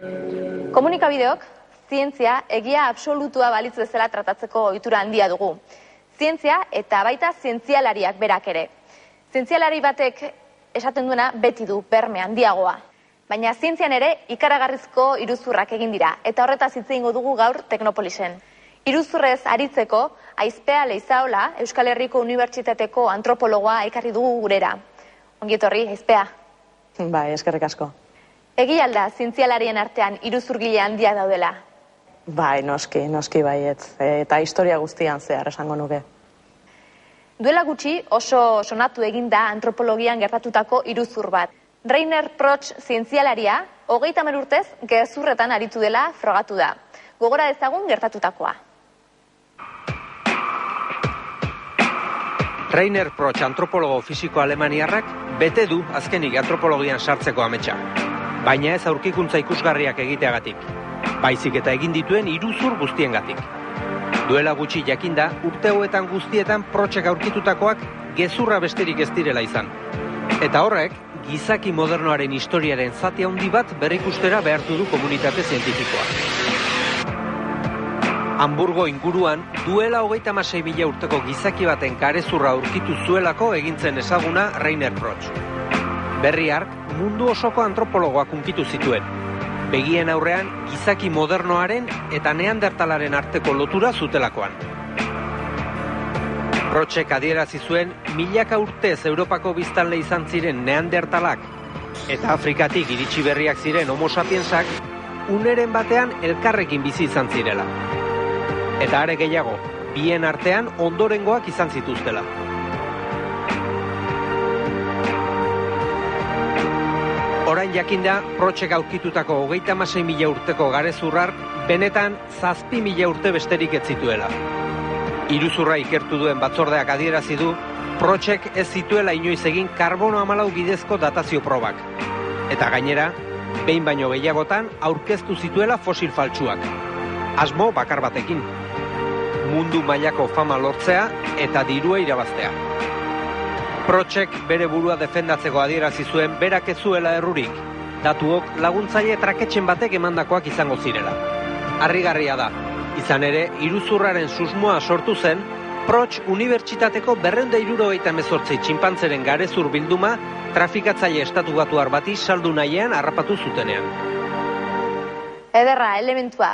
Komunikabideok, zientzia egia absolutua balitz bezala tratatzeko ohitura handia dugu. Zientzia eta baita zientzialariak berak ere. Zientzialari batek esaten duena beti du berme handiagoa. Baina zientzian ere ikaragarrizko iruzurrak egin dira, eta horretaz hitz egingo dugu gaur Teknopolisen. Iruzurrez aritzeko, Aizpea Leizaola, Euskal Herriko Unibertsitateko antropologoa ekarri dugu gurera. Ongi etorri, Aizpea. Bai, eskerrik asko. Egia alda zientzialarien artean iruzurgile handia daudela? Bai, noski baietz. Eta historia guztian zehar esango nuke. Duela gutxi oso sonatu eginda antropologian gertatutako iruzur bat. Rainer Protsch zientzialaria, 30 urtez gezurretan aritu dela frogatu da. Gogora dezagun gertatutakoa. Rainer Protsch antropologo fisiko alemaniarrak bete du azkenik antropologian sartzeko ametsa. Baina ez aurkikuntza ikusgarriak egiteagatik. Baizik eta egin dituen iruzur guztiengatik. Duela gutxi jakinda, urte hauetan guztietan Protschek aurkitutakoak gezurra besterik ez direla izan. Eta horrek, gizaki modernoaren historiaren zati handi bat berrikustera behartu du komunitate zientifikoa. Hamburgo inguruan, duela 36.000 urteko gizaki baten karezurra aurkitu zuelako egintzen ezaguna Rainer Protsch. Berri hark, mundu osoko antropologoak hunkitu zituen. Begien aurrean, gizaki modernoaren eta neandertalaren arteko lotura zutelakoan. Protschek adierazi zuen, milaka urtez Europako biztanle izan ziren neandertalak eta Afrikatik iritsi berriak ziren homo sapiensak uneren batean elkarrekin bizi izan zirela. Eta are gehiago, bien artean ondorengoak izan zituztela. Orain jakinda, Protschek aurkitutako 36.000 urteko garezurrar benetan 7.000 urte besterik ez zituela. Iruzurra ikertu duen batzordeak adierazi du, Protschek ez zituela inoiz egin karbono 14 bidezko datazio probak. Eta gainera, behin baino gehiagotan aurkeztu zituela fosil faltsuak. Asmo bakar batekin. Mundu mailako fama lortzea eta dirua irabaztea. Protschek bere burua defendatzeko adierazi zuen berak ez zuela errurik. Datuok laguntzaile traketxen batek emandakoak izango zirela. Harrigarria da. Izan ere, iruzurraren susmoa sortu zen, Protsch Unibertsitateko 278 txinpantzeren garezur bilduma trafikatzaile estatubatuar bati saldu nahian harrapatu zutenean. Ederra, elementua.